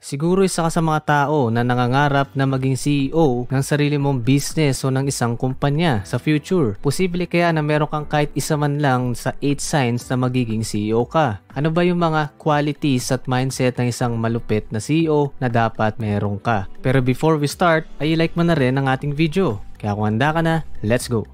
Siguro isa ka sa mga tao na nangangarap na maging CEO ng sarili mong business o ng isang kumpanya sa future. Posible kaya na meron kang kahit isa man lang sa 8 signs na magiging CEO ka. Ano ba yung mga qualities at mindset ng isang malupit na CEO na dapat meron ka? Pero before we start, ay like mo na rin ang ating video. Kaya kung handa ka na, let's go!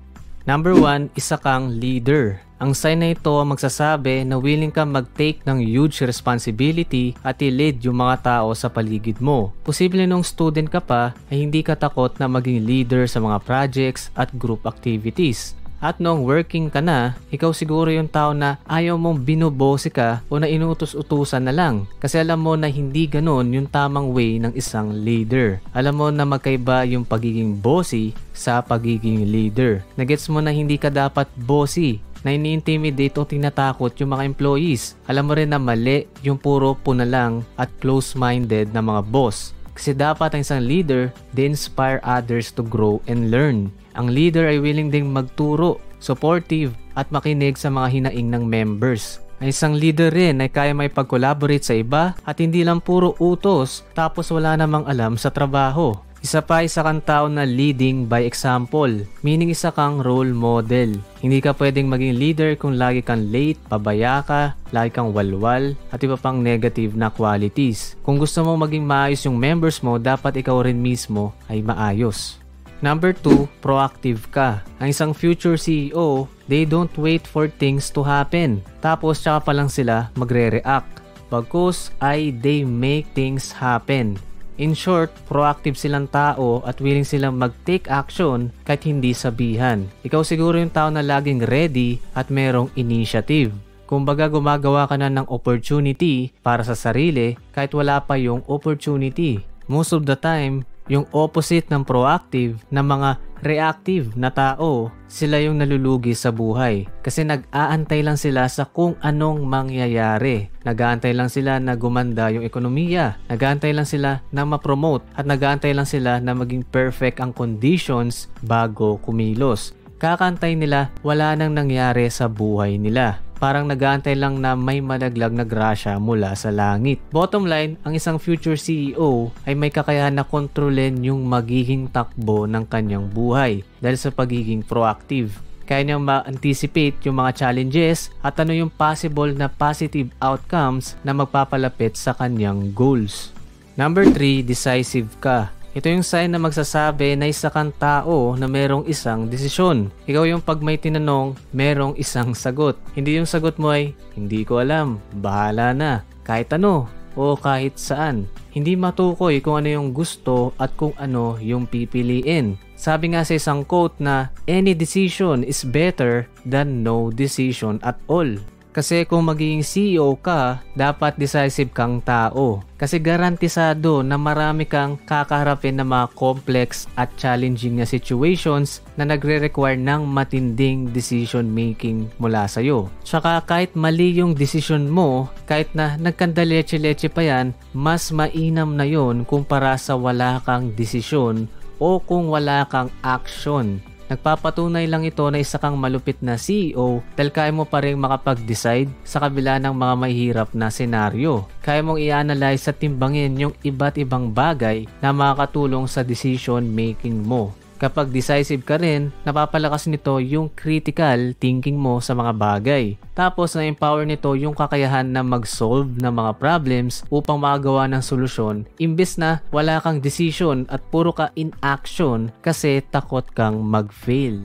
Number 1, isa kang leader. Ang sign na ito ang magsasabi na willing ka mag-take ng huge responsibility at i-lead yung mga tao sa paligid mo. Posible nung student ka pa ay hindi ka takot na maging leader sa mga projects at group activities. At nung working ka na, ikaw siguro yung tao na ayaw mong binubosi ka o na inuutos-utusan na lang. Kasi alam mo na hindi ganun yung tamang way ng isang leader. Alam mo na magkaiba yung pagiging bossy sa pagiging leader. Nagets mo na hindi ka dapat bossy, na ini-intimidate o tinatakot yung mga employees. Alam mo rin na mali yung puro puna lang at close-minded na mga boss. Kasi dapat ang isang leader, they inspire others to grow and learn. Ang leader ay willing ding magturo, supportive at makinig sa mga hinaing ng members. Ang isang leader rin ay kaya may pag-collaborate sa iba at hindi lang puro utos tapos wala namang alam sa trabaho. Isa kang tao na leading by example, meaning isa kang role model. Hindi ka pwedeng maging leader kung lagi kang late, pabaya ka, lagi kang walwal, at iba pang negative na qualities. Kung gusto mong maging maayos yung members mo, dapat ikaw rin mismo ay maayos. Number 2, proactive ka. Ang isang future CEO, they don't wait for things to happen. Tapos tsaka pa lang sila magre-react. Bagkus ay they make things happen. In short, proactive silang tao at willing silang mag-take action kahit hindi sabihan. Ikaw siguro yung tao na laging ready at merong initiative. Kumbaga gumagawa ka na ng opportunity para sa sarili kahit wala pa yung opportunity. Most of the time, yung opposite ng proactive na mga reactive na tao, sila yung nalulugi sa buhay. Kasi nag-aantay lang sila sa kung anong mangyayari. Nag-aantay lang sila na gumanda yung ekonomiya. Nag-aantay lang sila na ma-promote. At nag-aantay lang sila na maging perfect ang conditions bago kumilos. Kakantay nila, wala nang nangyari sa buhay nila. Parang nag-aantay lang na may malaglag na grasya mula sa langit. Bottom line, ang isang future CEO ay may kakayahan na kontrolin yung magiging takbo ng kanyang buhay dahil sa pagiging proactive. Kaya niyang ma-anticipate yung mga challenges at ano yung possible na positive outcomes na magpapalapit sa kanyang goals. Number 3, decisive ka. Ito yung sign na magsasabi na isa kang tao na merong isang desisyon. Ikaw yung pag may tinanong, merong isang sagot. Hindi yung sagot mo ay, hindi ko alam, bahala na, kahit ano o kahit saan. Hindi matukoy kung ano yung gusto at kung ano yung pipiliin. Sabi nga sa isang quote na, any decision is better than no decision at all. Kasi kung magiging CEO ka, dapat decisive kang tao. Kasi garantisado na marami kang kakaharapin na mga complex at challenging na situations na nagre-require ng matinding decision making mula sa'yo. Tsaka kahit mali yung decision mo, kahit na nagkandaleche-leche pa yan, mas mainam na yon kumpara sa wala kang desisyon o kung wala kang action. Nagpapatunay lang ito na isa kang malupit na CEO dahil kaya mo pa rin makapag-decide sa kabila ng mga mahirap na senaryo. Kaya mong i-analyze at timbangin yung iba't ibang bagay na makakatulong sa decision making mo. Kapag decisive ka rin, napapalakas nito yung critical thinking mo sa mga bagay. Tapos na-empower nito yung kakayahan na mag-solve ng mga problems upang makagawa ng solusyon imbes na wala kang decision at puro ka in action kasi takot kang mag-fail.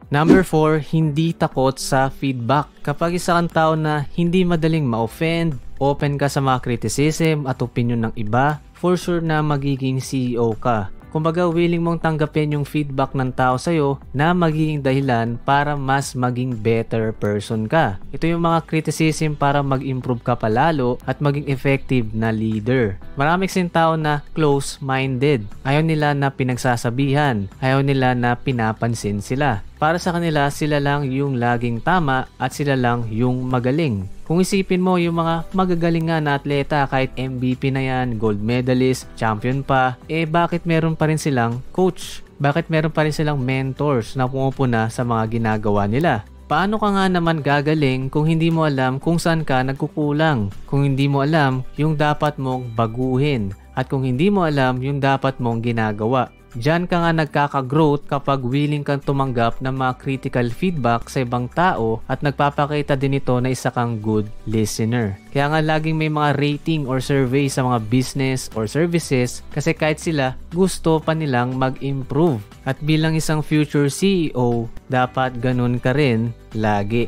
Number 4, hindi takot sa feedback. Kapag isa kang tao na hindi madaling ma-offend, open ka sa mga criticism at opinion ng iba, for sure na magiging CEO ka. Kumbaga willing mong tanggapin yung feedback ng tao sa'yo na magiging dahilan para mas maging better person ka. Ito yung mga criticism para mag-improve ka palalo at maging effective na leader. Marami kasing tao na close-minded. Ayaw nila na pinagsasabihan. Ayaw nila na pinapansin sila. Para sa kanila, sila lang yung laging tama at sila lang yung magaling. Kung isipin mo yung mga magagaling nga na atleta kahit MVP na yan, gold medalist, champion pa, bakit meron pa rin silang coach? Bakit meron pa rin silang mentors na pumupuna sa mga ginagawa nila? Paano ka nga naman gagaling kung hindi mo alam kung saan ka nagkukulang? Kung hindi mo alam yung dapat mong baguhin? At kung hindi mo alam yung dapat mong ginagawa? Diyan ka nga nagkaka-growth kapag willing kang tumanggap ng mga critical feedback sa ibang tao at nagpapakita din ito na isa kang good listener. Kaya nga laging may mga rating or survey sa mga business or services kasi kahit sila gusto pa nilang mag-improve. At bilang isang future CEO, dapat ganun ka rin lagi.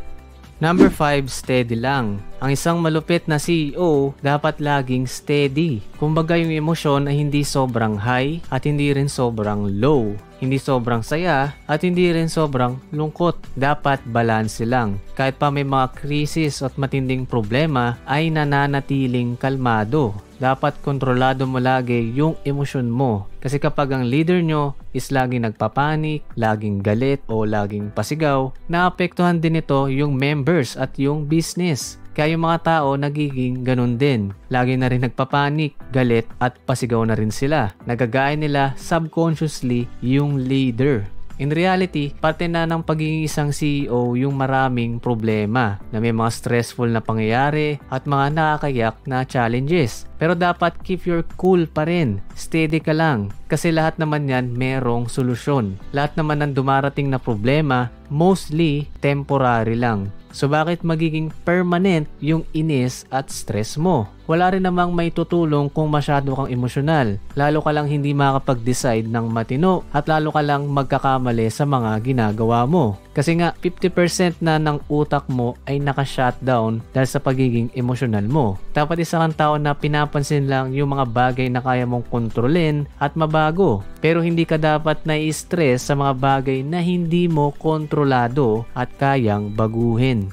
Number 5, steady lang. Ang isang malupit na CEO dapat laging steady. Kumbaga yung emosyon ay hindi sobrang high at hindi rin sobrang low. Hindi sobrang saya at hindi rin sobrang lungkot. Dapat balanse lang. Kahit pa may mga krisis at matinding problema ay nananatiling kalmado. Dapat kontrolado mo lagi yung emosyon mo. Kasi kapag ang leader nyo is laging nagpapanik, laging galit o laging pasigaw, naapektuhan din ito yung members at yung business. Kaya yung mga tao nagiging ganun din. Lagi na rin nagpapanik, galit at pasigaw na rin sila. Nagagaya nila subconsciously yung leader. In reality, parte na ng pagiging isang CEO yung maraming problema na may mga stressful na pangyayari at mga nakakayak na challenges. Pero dapat keep your cool pa rin. Steady ka lang. Kasi lahat naman yan merong solusyon. Lahat naman ng dumarating na problema, mostly temporary lang. So bakit magiging permanent yung inis at stress mo? Wala rin namang may tutulong kung masyado kang emosyonal. Lalo ka lang hindi makapag-decide ng matino at lalo ka lang magkakamali sa mga ginagawa mo. Kasi nga 50% na ng utak mo ay naka-shutdown dahil sa pagiging emosyonal mo. Dapat isa kang tao na pinapansin lang yung mga bagay na kaya mong kontrolin at mabago. Pero hindi ka dapat nai-stress sa mga bagay na hindi mo kontrolado at kayang baguhin.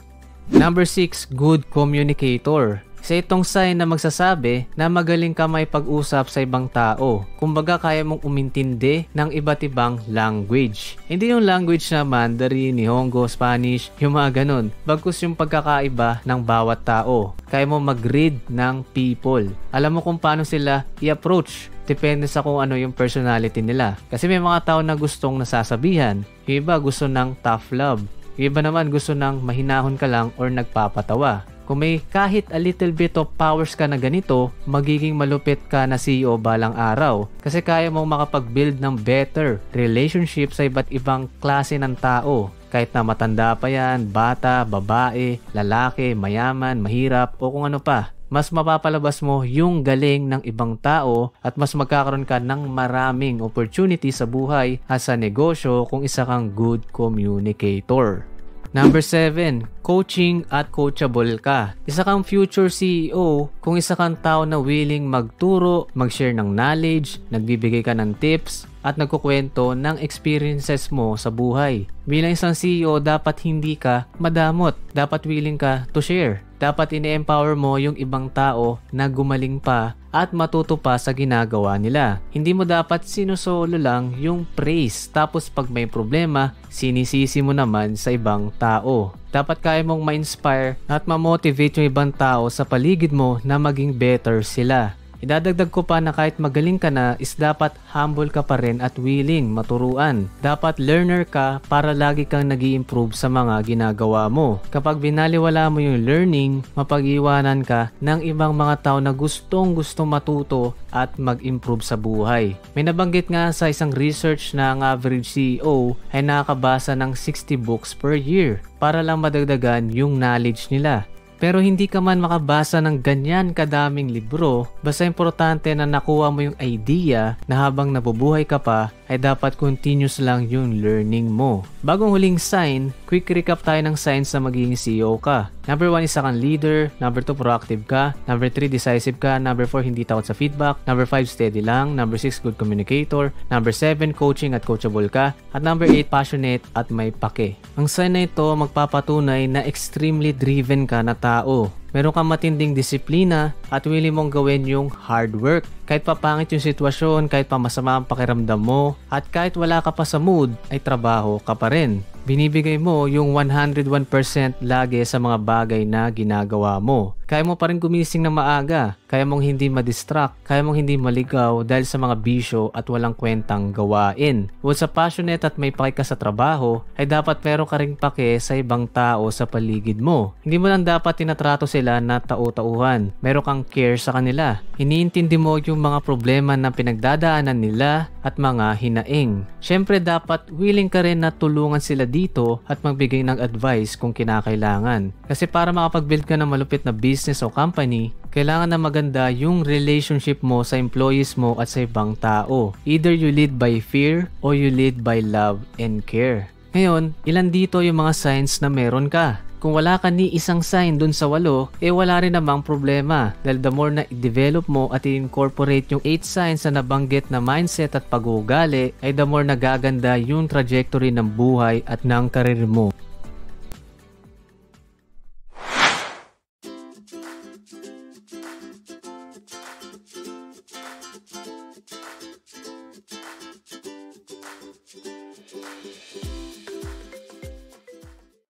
Number 6, good communicator. Isa itong sign na magsasabi na magaling ka may pag-usap sa ibang tao. Kumbaga kaya mong umintindi ng iba't ibang language. Hindi yung language na Mandarin, Nihongo, Spanish, yung mga ganun. Bagkus yung pagkakaiba ng bawat tao. Kaya mo mag-read ng people. Alam mo kung paano sila i-approach. Depende sa kung ano yung personality nila. Kasi may mga tao na gustong nasasabihan. Yung iba gusto ng tough love. Yung iba naman gusto ng mahinahon ka lang or nagpapatawa. Kung may kahit a little bit of powers ka na ganito, magiging malupit ka na CEO balang araw. Kasi kaya mong makapag-build ng better relationship sa iba't ibang klase ng tao. Kahit na matanda pa yan, bata, babae, lalaki, mayaman, mahirap o kung ano pa. Mas mapapalabas mo yung galing ng ibang tao at mas magkakaroon ka ng maraming opportunity sa buhay at sa negosyo kung isa kang good communicator. Number 7, coaching at coachable ka. Isa kang future CEO kung isa kang tao na willing magturo, mag-share ng knowledge, nagbibigay ka ng tips, at nagkukwento ng experiences mo sa buhay. Bilang isang CEO, dapat hindi ka madamot. Dapat willing ka to share. Dapat ini-empower mo yung ibang tao na gumaling pa at matuto pa sa ginagawa nila. Hindi mo dapat sinusolo lang yung praise tapos pag may problema, sinisisi mo naman sa ibang tao. Dapat kaya mong ma-inspire at ma-motivate yung ibang tao sa paligid mo na maging better sila. Idadagdag ko pa na kahit magaling ka na is dapat humble ka pa rin at willing maturuan. Dapat learner ka para lagi kang nag-i-improve sa mga ginagawa mo. Kapag binaliwala mo yung learning, mapag-iwanan ka ng ibang mga tao na gustong matuto at mag-improve sa buhay. May nabanggit nga sa isang research na ang average CEO ay nakakabasa ng 60 books per year para lang madagdagan yung knowledge nila. Pero hindi ka man makabasa ng ganyan kadaming libro, basta importante na nakuha mo yung idea na habang nabubuhay ka pa ay dapat continuous lang yung learning mo. Bagong huling sign, quick recap tayo ng signs na magiging CEO ka. Number 1, isa kang leader. Number 2, proactive ka. Number 3, decisive ka. Number 4, hindi takot sa feedback. Number 5, steady lang. Number 6, good communicator. Number 7, coaching at coachable ka. At number 8, passionate at may pake. Ang sign na ito magpapatunay na extremely driven ka na tao. Meron kang matinding disiplina at willing mong gawin yung hard work. Kahit papangit yung sitwasyon, kahit pa masama ang pakiramdam mo, at kahit wala ka pa sa mood, ay trabaho ka pa rin. Binibigay mo yung 101% lagi sa mga bagay na ginagawa mo. kaya mo pa rin gumising ng maaga, kaya mong hindi ma-distract, kaya mong hindi maligaw dahil sa mga bisyo at walang kwentang gawain. Bukod sa passionate at may pake ka sa trabaho, ay dapat meron ka ring pake sa ibang tao sa paligid mo. Hindi mo lang dapat tinatrato sila na tau-tauhan. Meron kang care sa kanila. Iniintindi mo yung mga problema na pinagdadaanan nila at mga hinaing. Syempre dapat willing ka rin na tulungan sila dito at magbigay ng advice kung kinakailangan. Kasi para makapag-build ka ng malupit na business o company, kailangan na maganda yung relationship mo sa employees mo at sa ibang tao. Either you lead by fear or you lead by love and care. Ngayon, ilan dito yung mga signs na meron ka? Kung wala ka ni isang sign dun sa 8, wala rin namang problema. Dahil the more na i-develop mo at i-incorporate yung 8 signs na nabanggit na mindset at pag-uugali, ay the more nagaganda yung trajectory ng buhay at ng karir mo.